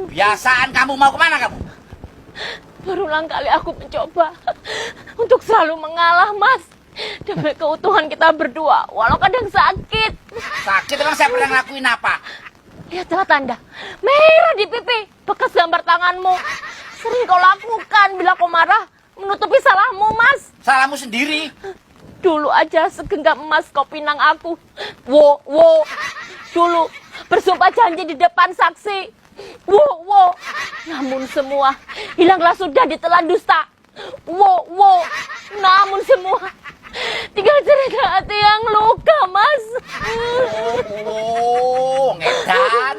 Biasaan kamu mau kemana kamu? Berulang kali aku mencoba untuk selalu mengalah, Mas. Demi keutuhan kita berdua, walau kadang sakit. Sakit emang saya pernah ngelakuin apa? Lihatlah tanda merah di pipi, bekas gambar tanganmu. Sering kau lakukan bila kau marah, menutupi salahmu, Mas. Salahmu sendiri. Dulu aja segenggam emas kau pinang aku. Wo. Dulu bersumpah janji di depan saksi. Wo. Namun semua hilanglah sudah ditelan dusta. Wo. Namun semua tinggal cerita hati yang luka, Mas. Oh, ngedan.